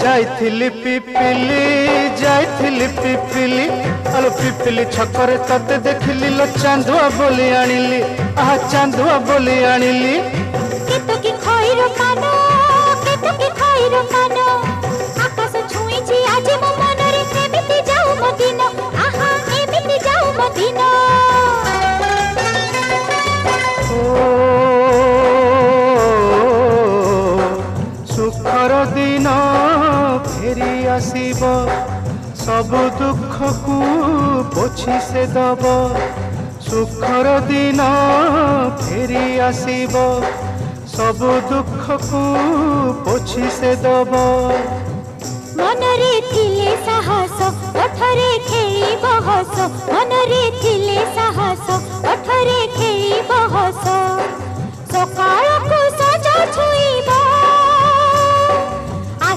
जाइथिली पिपिली जाइथिली पिपिली अलो पिपिली छकरे तते देखिली लो चांदुआ बोली आनिली आहा चांदुआ बोली आनिली केतो की खइरो कानो केतो की खइरो कानो आकाश छुईची आज मो मनरे एमिति जाऊ मो दिन आहा एमिति जाऊ मो दिन सुखर दिन फेरी आसीब सब दुख को पोछि से दब सुखर दिन फेरी आसीब सब दुख को पोछि से दब मनरे थिले साहस ओठरे खेई बहस मनरे थिले साहस ओठरे खेई बहस सकाळ को सजा छुई